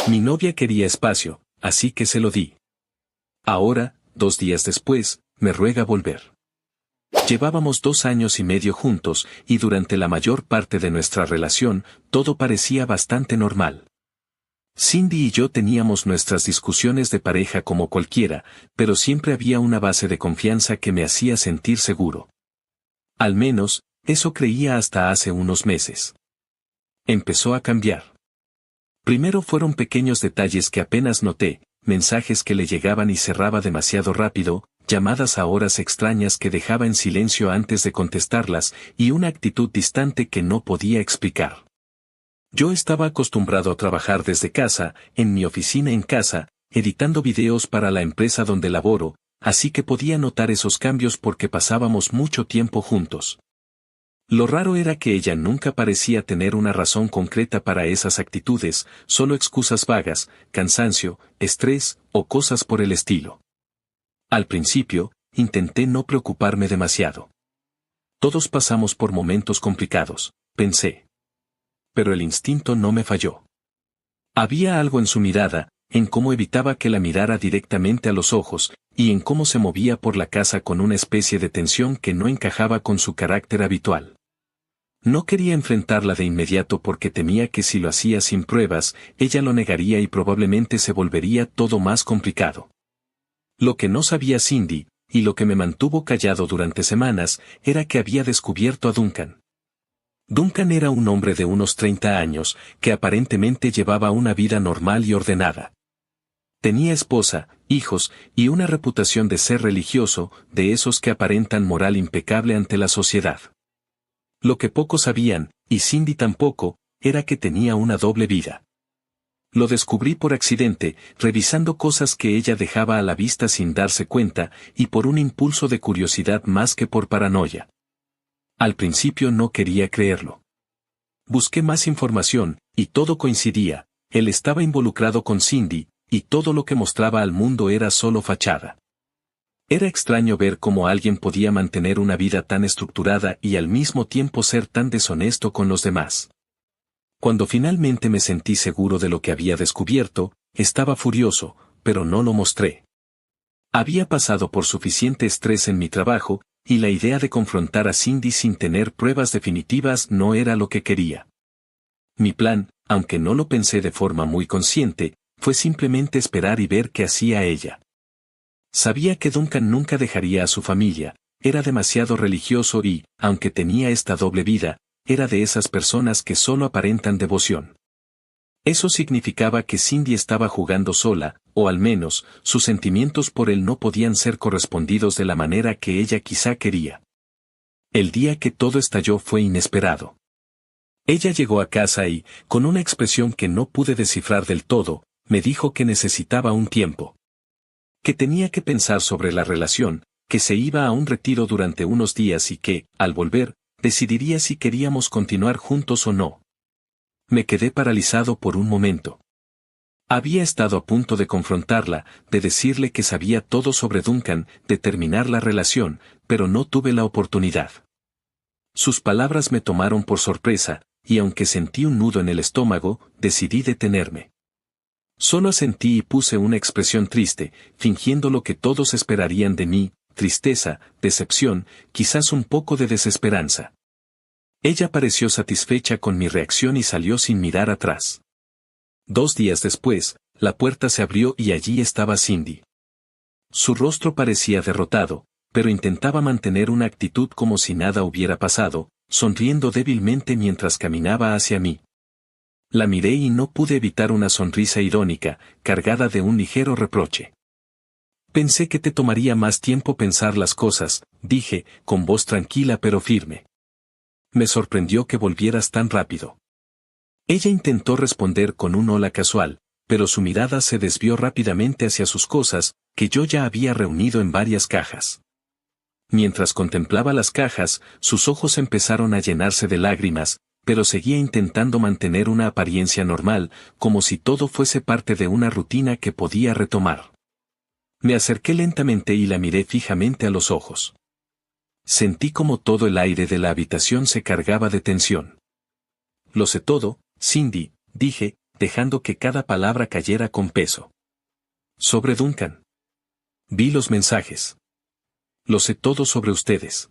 Mi novia quería espacio, así que se lo di. Ahora, 2 días después, me ruega volver. Llevábamos 2 años y medio juntos, y durante la mayor parte de nuestra relación, todo parecía bastante normal. Cindy y yo teníamos nuestras discusiones de pareja como cualquiera, pero siempre había una base de confianza que me hacía sentir seguro. Al menos, eso creía hasta hace unos meses. Empezó a cambiar. Primero fueron pequeños detalles que apenas noté, mensajes que le llegaban y cerraba demasiado rápido, llamadas a horas extrañas que dejaba en silencio antes de contestarlas, y una actitud distante que no podía explicar. Yo estaba acostumbrado a trabajar desde casa, en mi oficina en casa, editando videos para la empresa donde laboro, así que podía notar esos cambios porque pasábamos mucho tiempo juntos. Lo raro era que ella nunca parecía tener una razón concreta para esas actitudes, solo excusas vagas, cansancio, estrés, o cosas por el estilo. Al principio, intenté no preocuparme demasiado. Todos pasamos por momentos complicados, pensé. Pero el instinto no me falló. Había algo en su mirada, en cómo evitaba que la mirara directamente a los ojos, y en cómo se movía por la casa con una especie de tensión que no encajaba con su carácter habitual. No quería enfrentarla de inmediato porque temía que si lo hacía sin pruebas, ella lo negaría y probablemente se volvería todo más complicado. Lo que no sabía Cindy, y lo que me mantuvo callado durante semanas, era que había descubierto a Duncan. Duncan era un hombre de unos 30 años, que aparentemente llevaba una vida normal y ordenada. Tenía esposa, hijos, y una reputación de ser religioso, de esos que aparentan moral impecable ante la sociedad. Lo que pocos sabían, y Cindy tampoco, era que tenía una doble vida. Lo descubrí por accidente, revisando cosas que ella dejaba a la vista sin darse cuenta, y por un impulso de curiosidad más que por paranoia. Al principio no quería creerlo. Busqué más información, y todo coincidía, él estaba involucrado con Cindy, y todo lo que mostraba al mundo era solo fachada. Era extraño ver cómo alguien podía mantener una vida tan estructurada y al mismo tiempo ser tan deshonesto con los demás. Cuando finalmente me sentí seguro de lo que había descubierto, estaba furioso, pero no lo mostré. Había pasado por suficiente estrés en mi trabajo, y la idea de confrontar a Cindy sin tener pruebas definitivas no era lo que quería. Mi plan, aunque no lo pensé de forma muy consciente, fue simplemente esperar y ver qué hacía ella. Sabía que Duncan nunca dejaría a su familia, era demasiado religioso y, aunque tenía esta doble vida, era de esas personas que solo aparentan devoción. Eso significaba que Cindy estaba jugando sola, o al menos, sus sentimientos por él no podían ser correspondidos de la manera que ella quizá quería. El día que todo estalló fue inesperado. Ella llegó a casa y, con una expresión que no pude descifrar del todo, me dijo que necesitaba un tiempo. Que tenía que pensar sobre la relación, que se iba a un retiro durante unos días y que, al volver, decidiría si queríamos continuar juntos o no. Me quedé paralizado por un momento. Había estado a punto de confrontarla, de decirle que sabía todo sobre Duncan, de terminar la relación, pero no tuve la oportunidad. Sus palabras me tomaron por sorpresa, y aunque sentí un nudo en el estómago, decidí detenerme. Solo asentí y puse una expresión triste, fingiendo lo que todos esperarían de mí, tristeza, decepción, quizás un poco de desesperanza. Ella pareció satisfecha con mi reacción y salió sin mirar atrás. 2 días después, la puerta se abrió y allí estaba Cindy. Su rostro parecía derrotado, pero intentaba mantener una actitud como si nada hubiera pasado, sonriendo débilmente mientras caminaba hacia mí. La miré y no pude evitar una sonrisa irónica, cargada de un ligero reproche. Pensé que te tomaría más tiempo pensar las cosas, dije, con voz tranquila pero firme. Me sorprendió que volvieras tan rápido. Ella intentó responder con un hola casual, pero su mirada se desvió rápidamente hacia sus cosas, que yo ya había reunido en varias cajas. Mientras contemplaba las cajas, sus ojos empezaron a llenarse de lágrimas, pero seguía intentando mantener una apariencia normal, como si todo fuese parte de una rutina que podía retomar. Me acerqué lentamente y la miré fijamente a los ojos. Sentí como todo el aire de la habitación se cargaba de tensión. Lo sé todo, Cindy, dije, dejando que cada palabra cayera con peso. Sobre Duncan. Vi los mensajes. Lo sé todo sobre ustedes.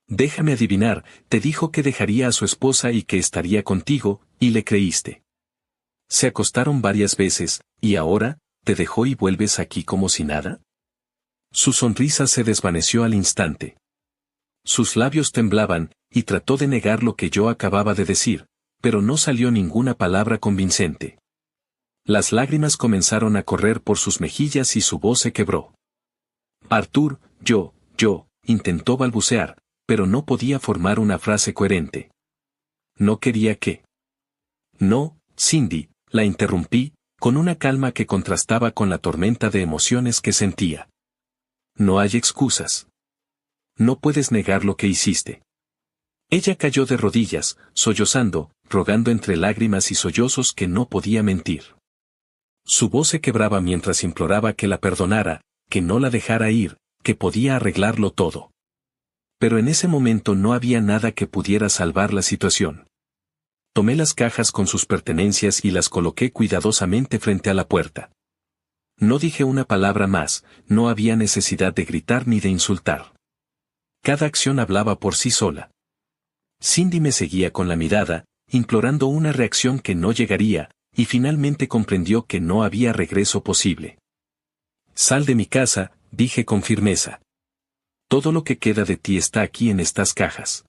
Déjame adivinar, te dijo que dejaría a su esposa y que estaría contigo, y le creíste. Se acostaron varias veces, y ahora, ¿te dejó y vuelves aquí como si nada? Su sonrisa se desvaneció al instante. Sus labios temblaban, y trató de negar lo que yo acababa de decir, pero no salió ninguna palabra convincente. Las lágrimas comenzaron a correr por sus mejillas y su voz se quebró. Arthur, yo, intentó balbucear, pero no podía formar una frase coherente. No quería que. No, Cindy, la interrumpí, con una calma que contrastaba con la tormenta de emociones que sentía. No hay excusas. No puedes negar lo que hiciste. Ella cayó de rodillas, sollozando, rogando entre lágrimas y sollozos que no podía mentir. Su voz se quebraba mientras imploraba que la perdonara, que no la dejara ir, que podía arreglarlo todo. Pero en ese momento no había nada que pudiera salvar la situación. Tomé las cajas con sus pertenencias y las coloqué cuidadosamente frente a la puerta. No dije una palabra más, no había necesidad de gritar ni de insultar. Cada acción hablaba por sí sola. Cindy me seguía con la mirada, implorando una reacción que no llegaría, y finalmente comprendió que no había regreso posible. Sal de mi casa, dije con firmeza. Todo lo que queda de ti está aquí en estas cajas.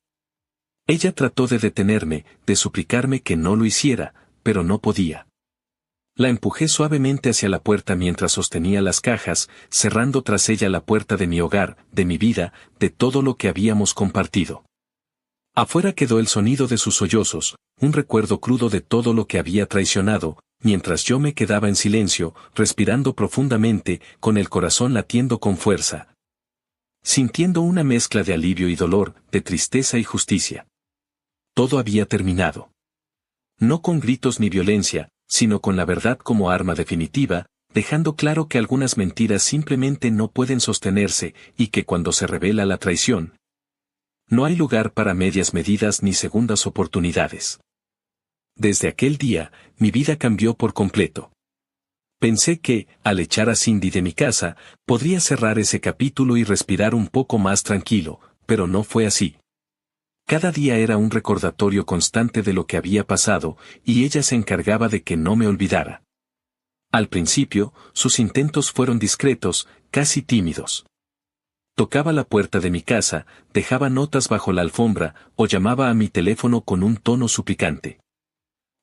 Ella trató de detenerme, de suplicarme que no lo hiciera, pero no podía. La empujé suavemente hacia la puerta mientras sostenía las cajas, cerrando tras ella la puerta de mi hogar, de mi vida, de todo lo que habíamos compartido. Afuera quedó el sonido de sus sollozos, un recuerdo crudo de todo lo que había traicionado, mientras yo me quedaba en silencio, respirando profundamente, con el corazón latiendo con fuerza. Sintiendo una mezcla de alivio y dolor, de tristeza y justicia. Todo había terminado. No con gritos ni violencia, sino con la verdad como arma definitiva, dejando claro que algunas mentiras simplemente no pueden sostenerse, y que cuando se revela la traición, no hay lugar para medias medidas ni segundas oportunidades. Desde aquel día, mi vida cambió por completo. Pensé que, al echar a Cindy de mi casa, podría cerrar ese capítulo y respirar un poco más tranquilo, pero no fue así. Cada día era un recordatorio constante de lo que había pasado, y ella se encargaba de que no me olvidara. Al principio, sus intentos fueron discretos, casi tímidos. Tocaba la puerta de mi casa, dejaba notas bajo la alfombra, o llamaba a mi teléfono con un tono suplicante.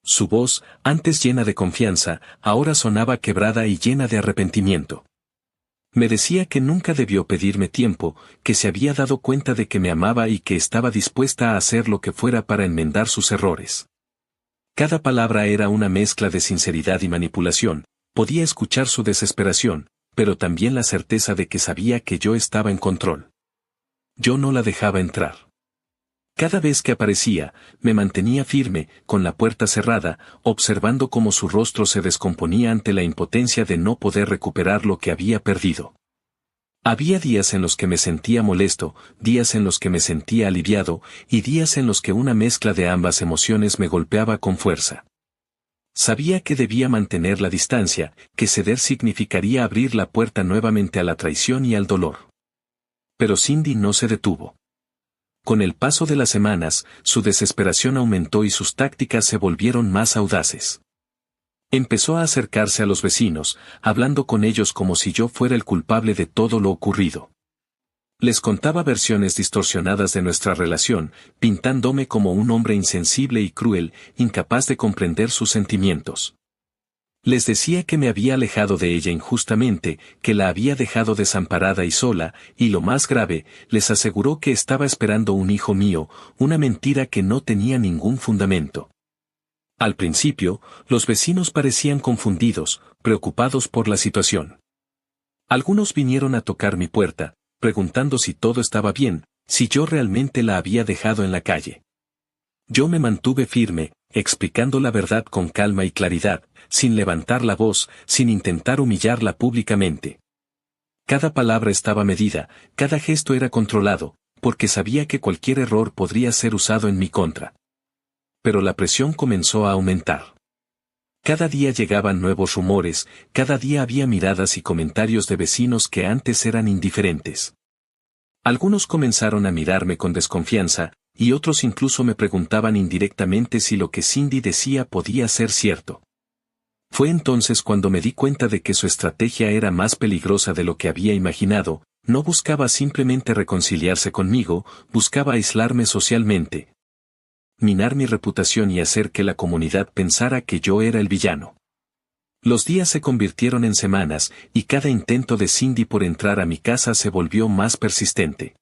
Su voz, antes llena de confianza, ahora sonaba quebrada y llena de arrepentimiento. Me decía que nunca debió pedirme tiempo, que se había dado cuenta de que me amaba y que estaba dispuesta a hacer lo que fuera para enmendar sus errores. Cada palabra era una mezcla de sinceridad y manipulación, podía escuchar su desesperación, pero también la certeza de que sabía que yo estaba en control. Yo no la dejaba entrar. Cada vez que aparecía, me mantenía firme, con la puerta cerrada, observando cómo su rostro se descomponía ante la impotencia de no poder recuperar lo que había perdido. Había días en los que me sentía molesto, días en los que me sentía aliviado, y días en los que una mezcla de ambas emociones me golpeaba con fuerza. Sabía que debía mantener la distancia, que ceder significaría abrir la puerta nuevamente a la traición y al dolor. Pero Cindy no se detuvo. Con el paso de las semanas, su desesperación aumentó y sus tácticas se volvieron más audaces. Empezó a acercarse a los vecinos, hablando con ellos como si yo fuera el culpable de todo lo ocurrido. Les contaba versiones distorsionadas de nuestra relación, pintándome como un hombre insensible y cruel, incapaz de comprender sus sentimientos. Les decía que me había alejado de ella injustamente, que la había dejado desamparada y sola, y lo más grave, les aseguró que estaba esperando un hijo mío, una mentira que no tenía ningún fundamento. Al principio, los vecinos parecían confundidos, preocupados por la situación. Algunos vinieron a tocar mi puerta, preguntando si todo estaba bien, si yo realmente la había dejado en la calle. Yo me mantuve firme, explicando la verdad con calma y claridad, sin levantar la voz, sin intentar humillarla públicamente. Cada palabra estaba medida, cada gesto era controlado, porque sabía que cualquier error podría ser usado en mi contra. Pero la presión comenzó a aumentar. Cada día llegaban nuevos rumores, cada día había miradas y comentarios de vecinos que antes eran indiferentes. Algunos comenzaron a mirarme con desconfianza, y otros incluso me preguntaban indirectamente si lo que Cindy decía podía ser cierto. Fue entonces cuando me di cuenta de que su estrategia era más peligrosa de lo que había imaginado. No buscaba simplemente reconciliarse conmigo, buscaba aislarme socialmente, minar mi reputación y hacer que la comunidad pensara que yo era el villano. Los días se convirtieron en semanas, y cada intento de Cindy por entrar a mi casa se volvió más persistente.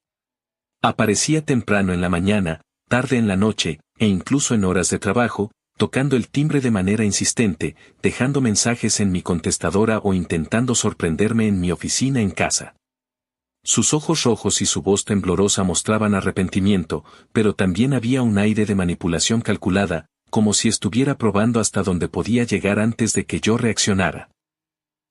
Aparecía temprano en la mañana, tarde en la noche, e incluso en horas de trabajo, tocando el timbre de manera insistente, dejando mensajes en mi contestadora o intentando sorprenderme en mi oficina en casa. Sus ojos rojos y su voz temblorosa mostraban arrepentimiento, pero también había un aire de manipulación calculada, como si estuviera probando hasta dónde podía llegar antes de que yo reaccionara.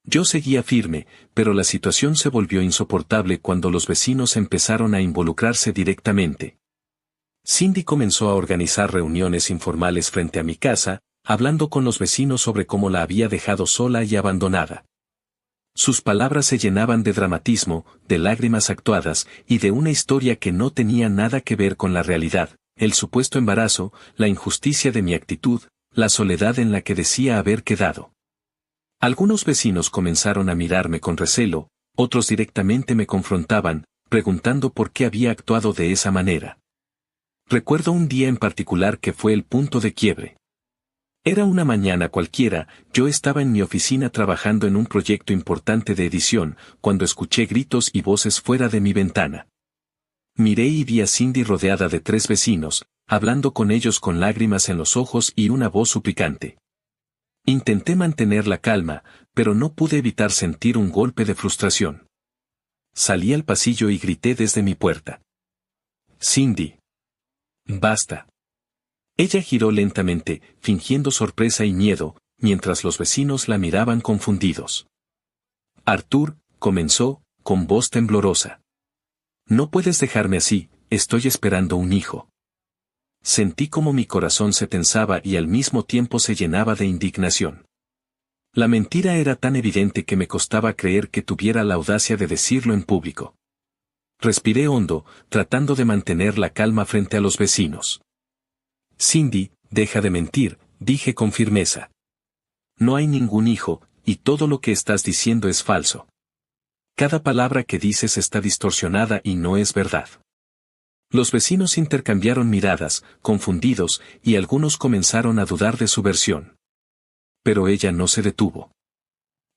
Yo seguía firme, pero la situación se volvió insoportable cuando los vecinos empezaron a involucrarse directamente. Cindy comenzó a organizar reuniones informales frente a mi casa, hablando con los vecinos sobre cómo la había dejado sola y abandonada. Sus palabras se llenaban de dramatismo, de lágrimas actuadas, y de una historia que no tenía nada que ver con la realidad, el supuesto embarazo, la injusticia de mi actitud, la soledad en la que decía haber quedado. Algunos vecinos comenzaron a mirarme con recelo, otros directamente me confrontaban, preguntando por qué había actuado de esa manera. Recuerdo un día en particular que fue el punto de quiebre. Era una mañana cualquiera, yo estaba en mi oficina trabajando en un proyecto importante de edición, cuando escuché gritos y voces fuera de mi ventana. Miré y vi a Cindy rodeada de 3 vecinos, hablando con ellos con lágrimas en los ojos y una voz suplicante. Intenté mantener la calma, pero no pude evitar sentir un golpe de frustración. Salí al pasillo y grité desde mi puerta. Cindy. Basta. Ella giró lentamente, fingiendo sorpresa y miedo, mientras los vecinos la miraban confundidos. Arthur, comenzó, con voz temblorosa. No puedes dejarme así, estoy esperando un hijo. Sentí como mi corazón se tensaba y al mismo tiempo se llenaba de indignación. La mentira era tan evidente que me costaba creer que tuviera la audacia de decirlo en público. Respiré hondo, tratando de mantener la calma frente a los vecinos. Cindy, deja de mentir, dije con firmeza. No hay ningún hijo, y todo lo que estás diciendo es falso. Cada palabra que dices está distorsionada y no es verdad. Los vecinos intercambiaron miradas, confundidos, y algunos comenzaron a dudar de su versión. Pero ella no se detuvo.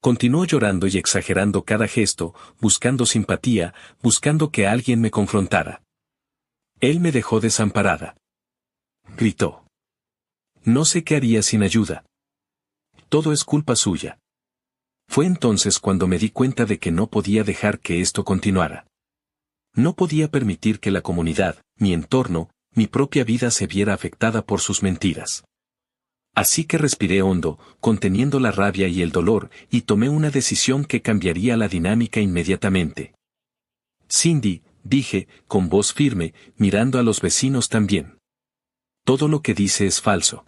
Continuó llorando y exagerando cada gesto, buscando simpatía, buscando que alguien me confrontara. Él me dejó desamparada. Gritó. No sé qué haría sin ayuda. Todo es culpa suya. Fue entonces cuando me di cuenta de que no podía dejar que esto continuara. No podía permitir que la comunidad, mi entorno, mi propia vida se viera afectada por sus mentiras. Así que respiré hondo, conteniendo la rabia y el dolor, y tomé una decisión que cambiaría la dinámica inmediatamente. Cindy, dije, con voz firme, mirando a los vecinos también. Todo lo que dice es falso.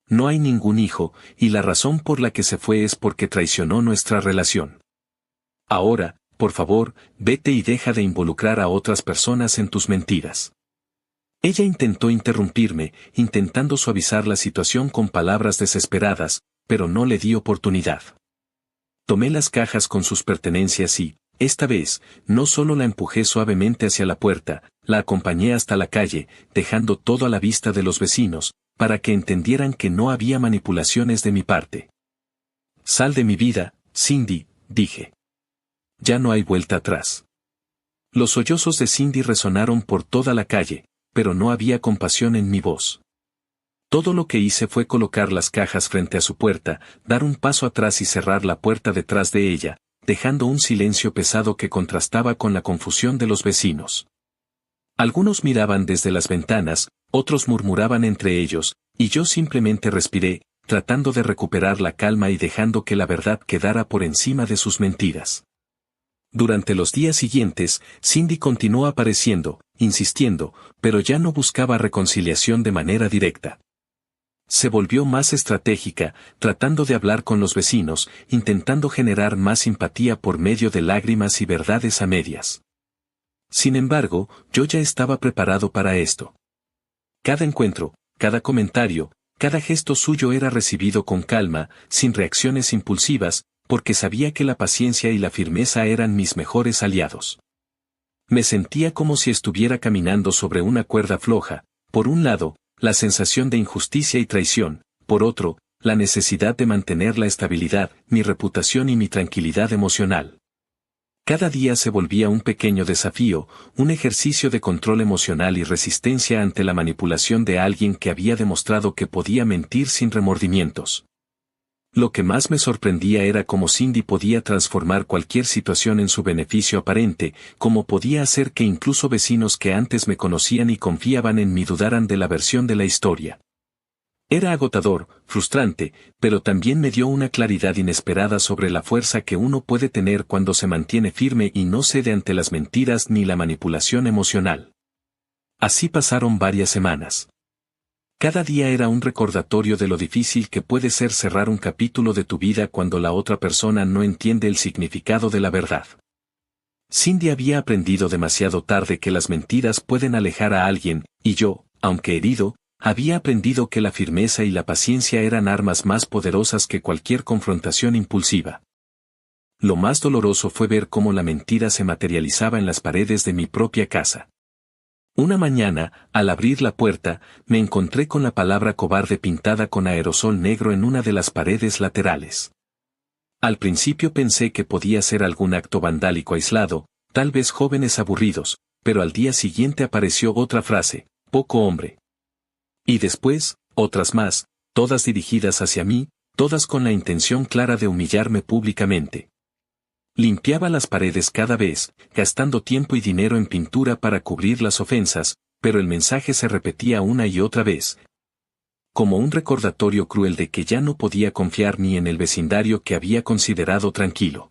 No hay ningún hijo, y la razón por la que se fue es porque traicionó nuestra relación. Ahora, por favor, vete y deja de involucrar a otras personas en tus mentiras. Ella intentó interrumpirme, intentando suavizar la situación con palabras desesperadas, pero no le di oportunidad. Tomé las cajas con sus pertenencias y, esta vez, no solo la empujé suavemente hacia la puerta, la acompañé hasta la calle, dejando todo a la vista de los vecinos, para que entendieran que no había manipulaciones de mi parte. Sal de mi vida, Cindy, dije. Ya no hay vuelta atrás. Los sollozos de Cindy resonaron por toda la calle, pero no había compasión en mi voz. Todo lo que hice fue colocar las cajas frente a su puerta, dar un paso atrás y cerrar la puerta detrás de ella, dejando un silencio pesado que contrastaba con la confusión de los vecinos. Algunos miraban desde las ventanas, otros murmuraban entre ellos, y yo simplemente respiré, tratando de recuperar la calma y dejando que la verdad quedara por encima de sus mentiras. Durante los días siguientes, Cindy continuó apareciendo, insistiendo, pero ya no buscaba reconciliación de manera directa. Se volvió más estratégica, tratando de hablar con los vecinos, intentando generar más simpatía por medio de lágrimas y verdades a medias. Sin embargo, yo ya estaba preparado para esto. Cada encuentro, cada comentario, cada gesto suyo era recibido con calma, sin reacciones impulsivas, porque sabía que la paciencia y la firmeza eran mis mejores aliados. Me sentía como si estuviera caminando sobre una cuerda floja, por un lado, la sensación de injusticia y traición, por otro, la necesidad de mantener la estabilidad, mi reputación y mi tranquilidad emocional. Cada día se volvía un pequeño desafío, un ejercicio de control emocional y resistencia ante la manipulación de alguien que había demostrado que podía mentir sin remordimientos. Lo que más me sorprendía era cómo Cindy podía transformar cualquier situación en su beneficio aparente, cómo podía hacer que incluso vecinos que antes me conocían y confiaban en mí dudaran de la versión de la historia. Era agotador, frustrante, pero también me dio una claridad inesperada sobre la fuerza que uno puede tener cuando se mantiene firme y no cede ante las mentiras ni la manipulación emocional. Así pasaron varias semanas. Cada día era un recordatorio de lo difícil que puede ser cerrar un capítulo de tu vida cuando la otra persona no entiende el significado de la verdad. Cindy había aprendido demasiado tarde que las mentiras pueden alejar a alguien, y yo, aunque herido, había aprendido que la firmeza y la paciencia eran armas más poderosas que cualquier confrontación impulsiva. Lo más doloroso fue ver cómo la mentira se materializaba en las paredes de mi propia casa. Una mañana, al abrir la puerta, me encontré con la palabra cobarde pintada con aerosol negro en una de las paredes laterales. Al principio pensé que podía ser algún acto vandálico aislado, tal vez jóvenes aburridos, pero al día siguiente apareció otra frase, poco hombre. Y después, otras más, todas dirigidas hacia mí, todas con la intención clara de humillarme públicamente. Limpiaba las paredes cada vez, gastando tiempo y dinero en pintura para cubrir las ofensas, pero el mensaje se repetía una y otra vez. Como un recordatorio cruel de que ya no podía confiar ni en el vecindario que había considerado tranquilo.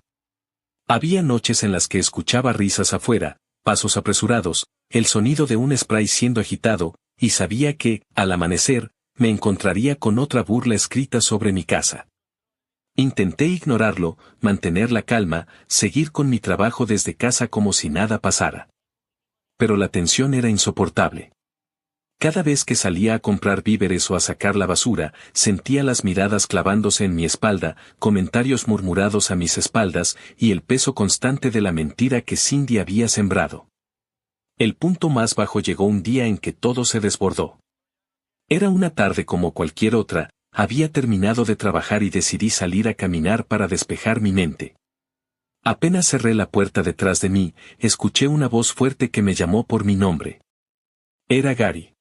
Había noches en las que escuchaba risas afuera, pasos apresurados, el sonido de un spray siendo agitado, y sabía que, al amanecer, me encontraría con otra burla escrita sobre mi casa. Intenté ignorarlo, mantener la calma, seguir con mi trabajo desde casa como si nada pasara. Pero la tensión era insoportable. Cada vez que salía a comprar víveres o a sacar la basura, sentía las miradas clavándose en mi espalda, comentarios murmurados a mis espaldas y el peso constante de la mentira que Cindy había sembrado. El punto más bajo llegó un día en que todo se desbordó. Era una tarde como cualquier otra. Había terminado de trabajar y decidí salir a caminar para despejar mi mente. Apenas cerré la puerta detrás de mí, escuché una voz fuerte que me llamó por mi nombre. Era Gary.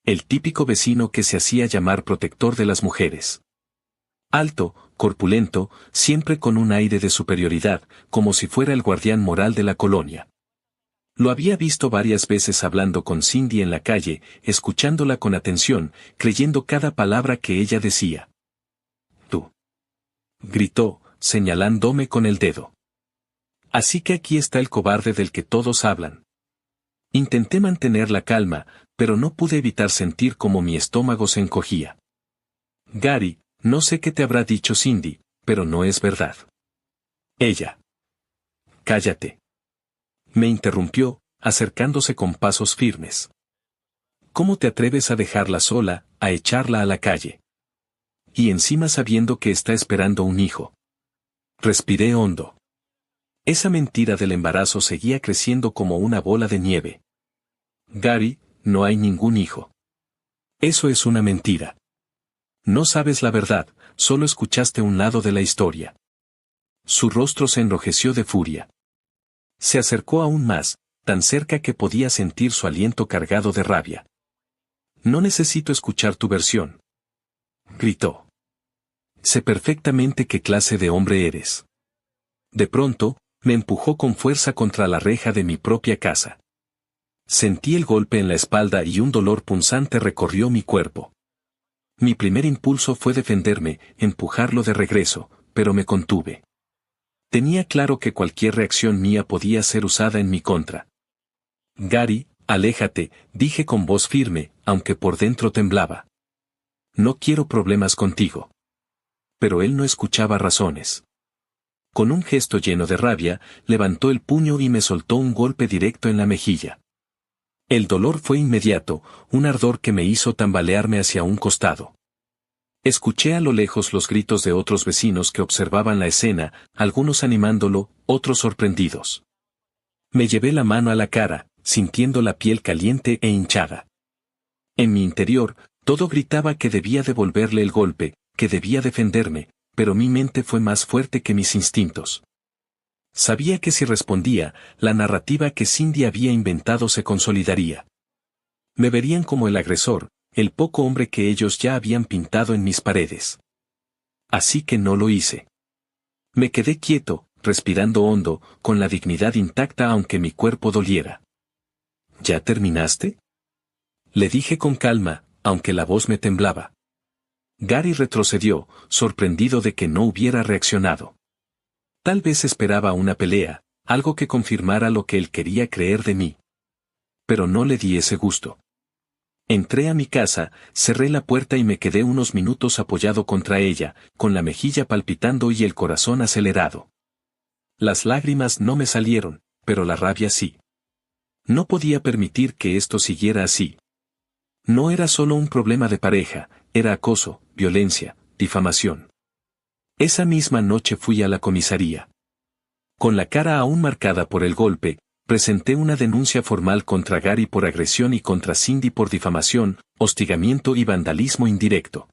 El típico vecino que se hacía llamar protector de las mujeres. Alto, corpulento, siempre con un aire de superioridad, como si fuera el guardián moral de la colonia. Lo había visto varias veces hablando con Cindy en la calle, escuchándola con atención, creyendo cada palabra que ella decía. «Tú», gritó, señalándome con el dedo. «Así que aquí está el cobarde del que todos hablan». Intenté mantener la calma, pero no pude evitar sentir como mi estómago se encogía. «Gary, no sé qué te habrá dicho Cindy, pero no es verdad». Ella. «Cállate». Me interrumpió, acercándose con pasos firmes. ¿Cómo te atreves a dejarla sola, a echarla a la calle? Y encima sabiendo que está esperando un hijo. Respiré hondo. Esa mentira del embarazo seguía creciendo como una bola de nieve. Gary, no hay ningún hijo. Eso es una mentira. No sabes la verdad, solo escuchaste un lado de la historia. Su rostro se enrojeció de furia. Se acercó aún más, tan cerca que podía sentir su aliento cargado de rabia. «No necesito escuchar tu versión», gritó. «Sé perfectamente qué clase de hombre eres». De pronto, me empujó con fuerza contra la reja de mi propia casa. Sentí el golpe en la espalda y un dolor punzante recorrió mi cuerpo. Mi primer impulso fue defenderme, empujarlo de regreso, pero me contuve. Tenía claro que cualquier reacción mía podía ser usada en mi contra. «Gary, aléjate», dije con voz firme, aunque por dentro temblaba. No quiero problemas contigo. Pero él no escuchaba razones. Con un gesto lleno de rabia, levantó el puño y me soltó un golpe directo en la mejilla. El dolor fue inmediato, un ardor que me hizo tambalearme hacia un costado. Escuché a lo lejos los gritos de otros vecinos que observaban la escena, algunos animándolo, otros sorprendidos. Me llevé la mano a la cara, sintiendo la piel caliente e hinchada. En mi interior, todo gritaba que debía devolverle el golpe, que debía defenderme, pero mi mente fue más fuerte que mis instintos. Sabía que si respondía, la narrativa que Cindy había inventado se consolidaría. Me verían como el agresor, el poco hombre que ellos ya habían pintado en mis paredes. Así que no lo hice. Me quedé quieto, respirando hondo, con la dignidad intacta aunque mi cuerpo doliera. ¿Ya terminaste? Le dije con calma, aunque la voz me temblaba. Gary retrocedió, sorprendido de que no hubiera reaccionado. Tal vez esperaba una pelea, algo que confirmara lo que él quería creer de mí. Pero no le di ese gusto. Entré a mi casa, cerré la puerta y me quedé unos minutos apoyado contra ella, con la mejilla palpitando y el corazón acelerado. Las lágrimas no me salieron, pero la rabia sí. No podía permitir que esto siguiera así. No era solo un problema de pareja, era acoso, violencia, difamación. Esa misma noche fui a la comisaría. Con la cara aún marcada por el golpe, presenté una denuncia formal contra Gary por agresión y contra Cindy por difamación, hostigamiento y vandalismo indirecto.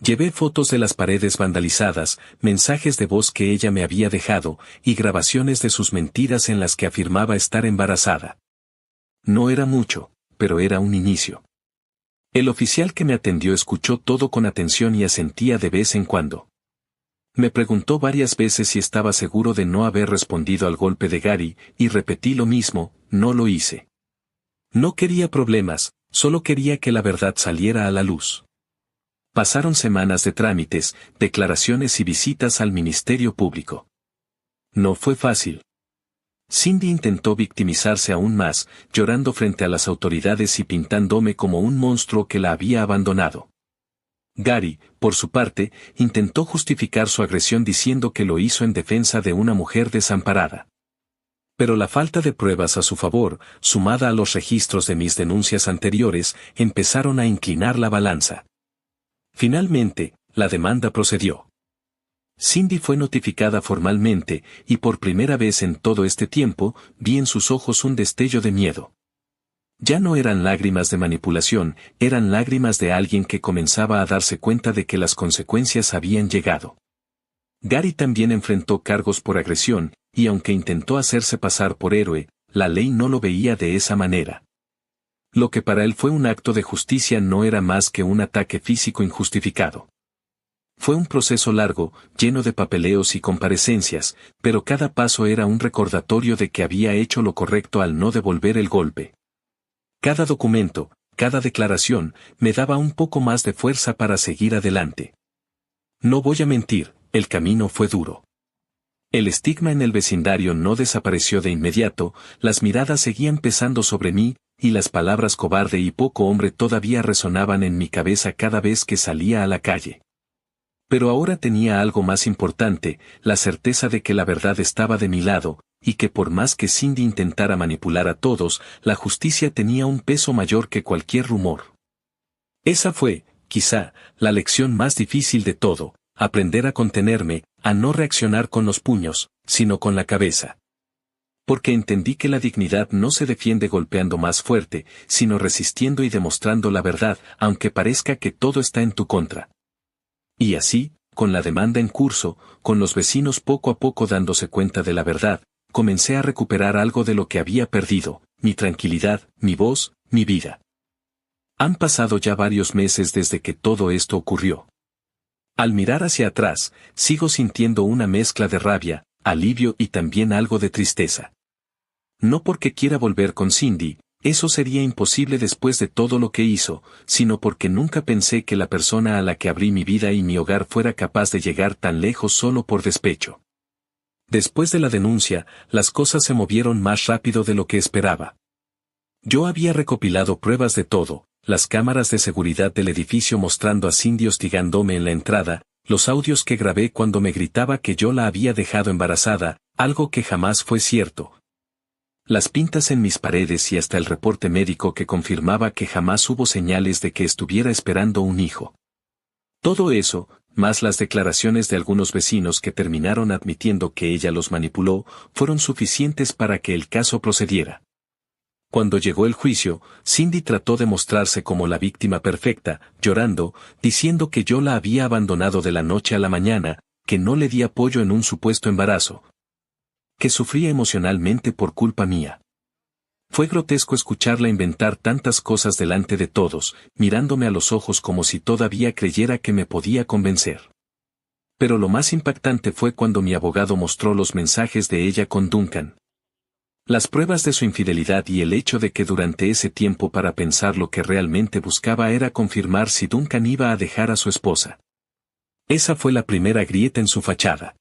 Llevé fotos de las paredes vandalizadas, mensajes de voz que ella me había dejado, y grabaciones de sus mentiras en las que afirmaba estar embarazada. No era mucho, pero era un inicio. El oficial que me atendió escuchó todo con atención y asentía de vez en cuando. Me preguntó varias veces si estaba seguro de no haber respondido al golpe de Gary, y repetí lo mismo, no lo hice. No quería problemas, solo quería que la verdad saliera a la luz. Pasaron semanas de trámites, declaraciones y visitas al Ministerio Público. No fue fácil. Cindy intentó victimizarse aún más, llorando frente a las autoridades y pintándome como un monstruo que la había abandonado. Gary, por su parte, intentó justificar su agresión diciendo que lo hizo en defensa de una mujer desamparada. Pero la falta de pruebas a su favor, sumada a los registros de mis denuncias anteriores, empezaron a inclinar la balanza. Finalmente, la demanda procedió. Cindy fue notificada formalmente, y por primera vez en todo este tiempo, vi en sus ojos un destello de miedo. Ya no eran lágrimas de manipulación, eran lágrimas de alguien que comenzaba a darse cuenta de que las consecuencias habían llegado. Gary también enfrentó cargos por agresión, y aunque intentó hacerse pasar por héroe, la ley no lo veía de esa manera. Lo que para él fue un acto de justicia no era más que un ataque físico injustificado. Fue un proceso largo, lleno de papeleos y comparecencias, pero cada paso era un recordatorio de que había hecho lo correcto al no devolver el golpe. Cada documento, cada declaración, me daba un poco más de fuerza para seguir adelante. No voy a mentir, el camino fue duro. El estigma en el vecindario no desapareció de inmediato, las miradas seguían pesando sobre mí, y las palabras cobarde y poco hombre todavía resonaban en mi cabeza cada vez que salía a la calle. Pero ahora tenía algo más importante, la certeza de que la verdad estaba de mi lado, y que por más que Cindy intentara manipular a todos, la justicia tenía un peso mayor que cualquier rumor. Esa fue, quizá, la lección más difícil de todo, aprender a contenerme, a no reaccionar con los puños, sino con la cabeza. Porque entendí que la dignidad no se defiende golpeando más fuerte, sino resistiendo y demostrando la verdad, aunque parezca que todo está en tu contra. Y así, con la demanda en curso, con los vecinos poco a poco dándose cuenta de la verdad, comencé a recuperar algo de lo que había perdido, mi tranquilidad, mi voz, mi vida. Han pasado ya varios meses desde que todo esto ocurrió. Al mirar hacia atrás, sigo sintiendo una mezcla de rabia, alivio y también algo de tristeza. No porque quiera volver con Cindy, eso sería imposible después de todo lo que hizo, sino porque nunca pensé que la persona a la que abrí mi vida y mi hogar fuera capaz de llegar tan lejos solo por despecho. Después de la denuncia, las cosas se movieron más rápido de lo que esperaba. Yo había recopilado pruebas de todo, las cámaras de seguridad del edificio mostrando a Cindy hostigándome en la entrada, los audios que grabé cuando me gritaba que yo la había dejado embarazada, algo que jamás fue cierto. Las pintas en mis paredes y hasta el reporte médico que confirmaba que jamás hubo señales de que estuviera esperando un hijo. Todo eso, más las declaraciones de algunos vecinos que terminaron admitiendo que ella los manipuló, fueron suficientes para que el caso procediera. Cuando llegó el juicio, Cindy trató de mostrarse como la víctima perfecta, llorando, diciendo que yo la había abandonado de la noche a la mañana, que no le di apoyo en un supuesto embarazo, que sufría emocionalmente por culpa mía. Fue grotesco escucharla inventar tantas cosas delante de todos, mirándome a los ojos como si todavía creyera que me podía convencer. Pero lo más impactante fue cuando mi abogado mostró los mensajes de ella con Duncan. Las pruebas de su infidelidad y el hecho de que durante ese tiempo para pensar lo que realmente buscaba era confirmar si Duncan iba a dejar a su esposa. Esa fue la primera grieta en su fachada.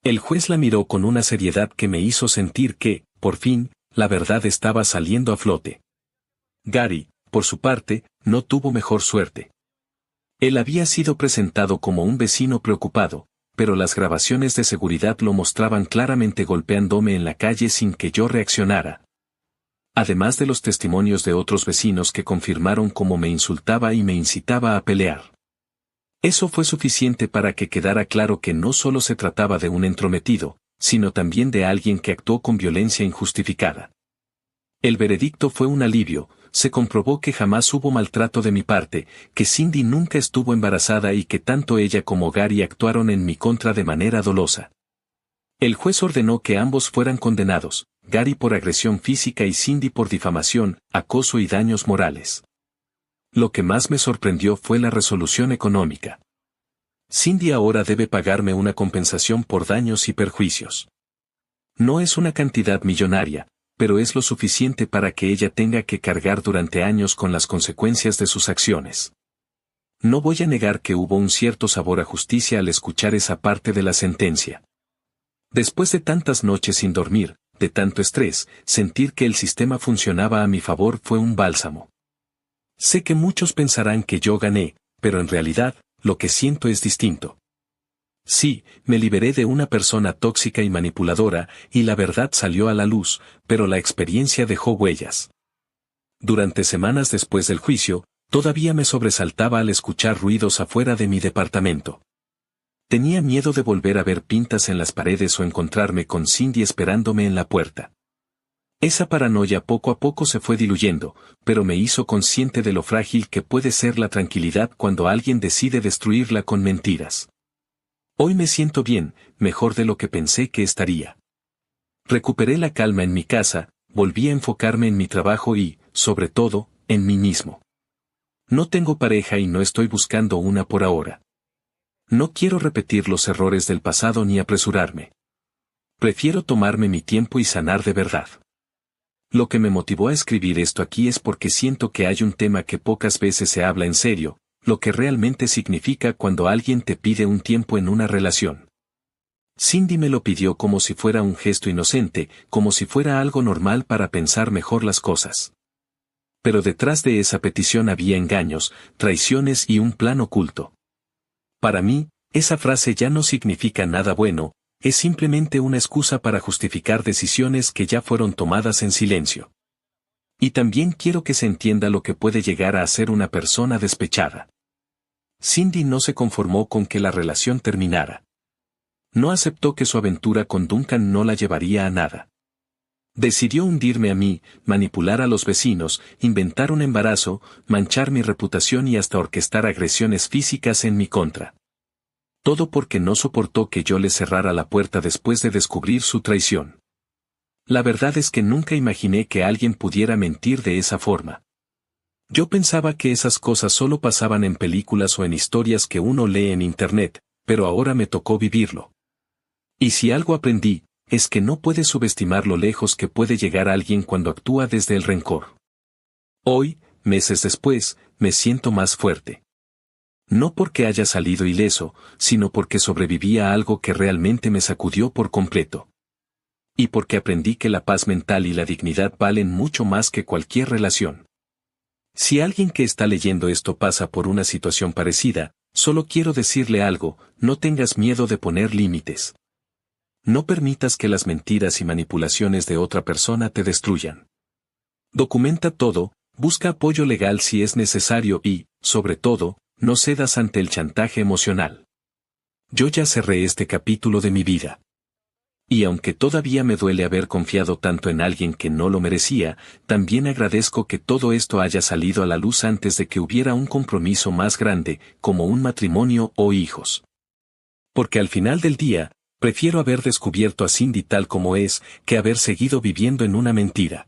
El juez la miró con una seriedad que me hizo sentir que, por fin, la verdad estaba saliendo a flote. Gary, por su parte, no tuvo mejor suerte. Él había sido presentado como un vecino preocupado, pero las grabaciones de seguridad lo mostraban claramente golpeándome en la calle sin que yo reaccionara. Además de los testimonios de otros vecinos que confirmaron cómo me insultaba y me incitaba a pelear. Eso fue suficiente para que quedara claro que no solo se trataba de un entrometido, sino también de alguien que actuó con violencia injustificada. El veredicto fue un alivio, se comprobó que jamás hubo maltrato de mi parte, que Cindy nunca estuvo embarazada y que tanto ella como Gary actuaron en mi contra de manera dolosa. El juez ordenó que ambos fueran condenados, Gary por agresión física y Cindy por difamación, acoso y daños morales. Lo que más me sorprendió fue la resolución económica. Cindy ahora debe pagarme una compensación por daños y perjuicios. No es una cantidad millonaria, pero es lo suficiente para que ella tenga que cargar durante años con las consecuencias de sus acciones. No voy a negar que hubo un cierto sabor a justicia al escuchar esa parte de la sentencia. Después de tantas noches sin dormir, de tanto estrés, sentir que el sistema funcionaba a mi favor fue un bálsamo. Sé que muchos pensarán que yo gané, pero en realidad, lo que siento es distinto. Sí, me liberé de una persona tóxica y manipuladora, y la verdad salió a la luz, pero la experiencia dejó huellas. Durante semanas después del juicio, todavía me sobresaltaba al escuchar ruidos afuera de mi departamento. Tenía miedo de volver a ver pintas en las paredes o encontrarme con Cindy esperándome en la puerta. Esa paranoia poco a poco se fue diluyendo, pero me hizo consciente de lo frágil que puede ser la tranquilidad cuando alguien decide destruirla con mentiras. Hoy me siento bien, mejor de lo que pensé que estaría. Recuperé la calma en mi casa, volví a enfocarme en mi trabajo y, sobre todo, en mí mismo. No tengo pareja y no estoy buscando una por ahora. No quiero repetir los errores del pasado ni apresurarme. Prefiero tomarme mi tiempo y sanar de verdad. Lo que me motivó a escribir esto aquí es porque siento que hay un tema que pocas veces se habla en serio, lo que realmente significa cuando alguien te pide un tiempo en una relación. Cindy me lo pidió como si fuera un gesto inocente, como si fuera algo normal para pensar mejor las cosas. Pero detrás de esa petición había engaños, traiciones y un plan oculto. Para mí, esa frase ya no significa nada bueno, es simplemente una excusa para justificar decisiones que ya fueron tomadas en silencio. Y también quiero que se entienda lo que puede llegar a ser una persona despechada. Cindy no se conformó con que la relación terminara. No aceptó que su aventura con Duncan no la llevaría a nada. Decidió hundirme a mí, manipular a los vecinos, inventar un embarazo, manchar mi reputación y hasta orquestar agresiones físicas en mi contra. Todo porque no soportó que yo le cerrara la puerta después de descubrir su traición. La verdad es que nunca imaginé que alguien pudiera mentir de esa forma. Yo pensaba que esas cosas solo pasaban en películas o en historias que uno lee en internet, pero ahora me tocó vivirlo. Y si algo aprendí, es que no puedes subestimar lo lejos que puede llegar alguien cuando actúa desde el rencor. Hoy, meses después, me siento más fuerte. No porque haya salido ileso, sino porque sobreviví a algo que realmente me sacudió por completo. Y porque aprendí que la paz mental y la dignidad valen mucho más que cualquier relación. Si alguien que está leyendo esto pasa por una situación parecida, solo quiero decirle algo: no tengas miedo de poner límites. No permitas que las mentiras y manipulaciones de otra persona te destruyan. Documenta todo, busca apoyo legal si es necesario y, sobre todo, no cedas ante el chantaje emocional. Yo ya cerré este capítulo de mi vida. Y aunque todavía me duele haber confiado tanto en alguien que no lo merecía, también agradezco que todo esto haya salido a la luz antes de que hubiera un compromiso más grande, como un matrimonio o hijos. Porque al final del día, prefiero haber descubierto a Cindy tal como es, que haber seguido viviendo en una mentira.